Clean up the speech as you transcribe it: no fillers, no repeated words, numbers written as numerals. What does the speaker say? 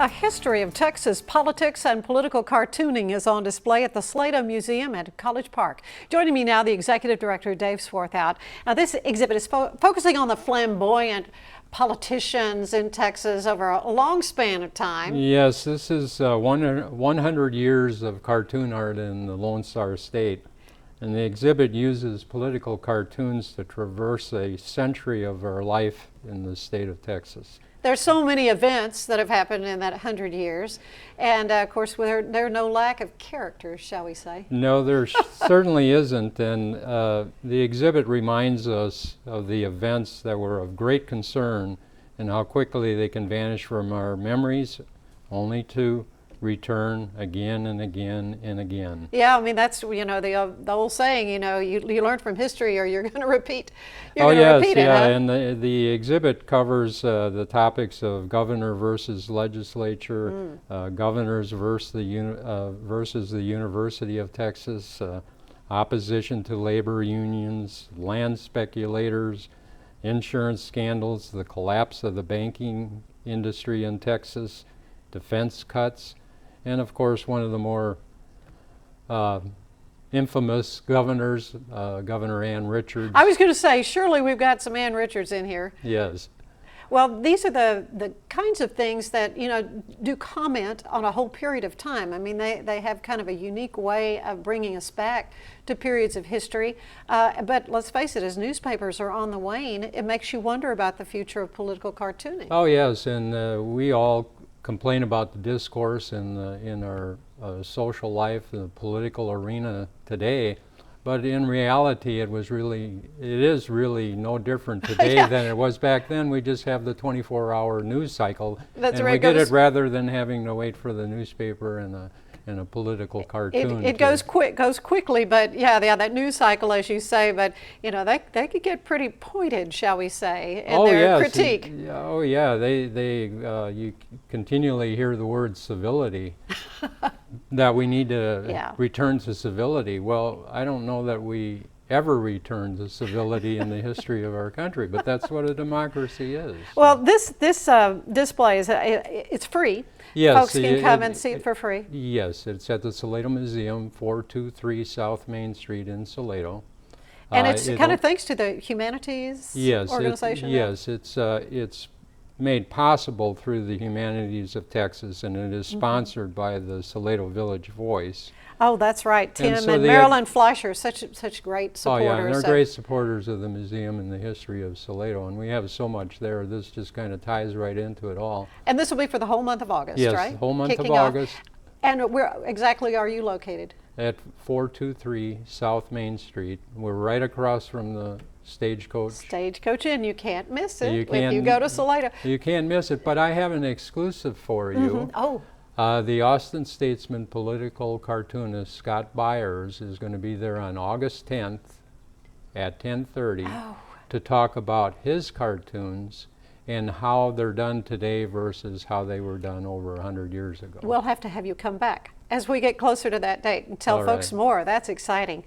A history of Texas politics and political cartooning is on display at the Salado Museum at College Park. Joining me now, the Executive Director, Dave Swarthout. Now, this exhibit is focusing on the flamboyant politicians in Texas over a long span of time. Yes, this is 100 years of cartoon art in the Lone Star State. And the exhibit uses political cartoons to traverse a century of our life in the state of Texas. There's so many events that have happened in that 100 years. And of course, there's no lack of characters, shall we say? No, there certainly isn't. And the exhibit reminds us of the events that were of great concern and how quickly they can vanish from our memories, only to return again and again and again. Yeah, I mean, that's, you know, the old saying, you know, you learn from history or you're going to repeat. Repeat it, huh? And the exhibit covers the topics of governor versus legislature, governors versus the University of Texas, opposition to labor unions, land speculators, insurance scandals, the collapse of the banking industry in Texas, defense cuts, and of course one of the more infamous governors, Governor Ann Richards. I was going to say, surely we've got some Ann Richards in here. Yes. Well, these are the kinds of things that, you know, do comment on a whole period of time. I mean, they have kind of a unique way of bringing us back to periods of history. But let's face it, as newspapers are on the wane, it makes you wonder about the future of political cartooning. Oh yes, and we all complain about the discourse in our social life, the political arena today, but in reality it is really no different today Yeah. than it was back then. We just have the 24-hour news cycle. That's and right. we get it rather than having to wait for the newspaper and a political cartoon. It goes quickly, but yeah, that news cycle, as you say, but you know, they could get pretty pointed, shall we say, in their critique. You continually hear the word civility, that we need to return to civility. Well, I don't know that we ever return to civility in the history of our country, but that's what a democracy is. Well, this display is it's free. Yes, folks can come and see it for free. Yes, it's at the Salado Museum, 423 South Main Street in Salado. And it's kind of thanks to the humanities organization. Yes, it's made possible through the Humanities of Texas, and it is sponsored by the Salado Village Voice. Oh, that's right. Tim and Marilyn Fleischer, such great supporters. Oh yeah, and they're great supporters of the museum and the history of Salado, and we have so much there. This just kind of ties right into it all. And this will be for the whole month of August, right? Yes, the whole month of August. And where exactly are you located? At 423 South Main Street. We're right across from the Stagecoach. Stagecoach Inn. You can't miss it if you go to Salado. You can't miss it, but I have an exclusive for you. Oh. The Austin statesman political cartoonist Scott Byers is going to be there on August 10th at 10:30 to talk about his cartoons and how they're done today versus how they were done over 100 years ago. We'll have to have you come back as we get closer to that date and tell folks more. That's exciting.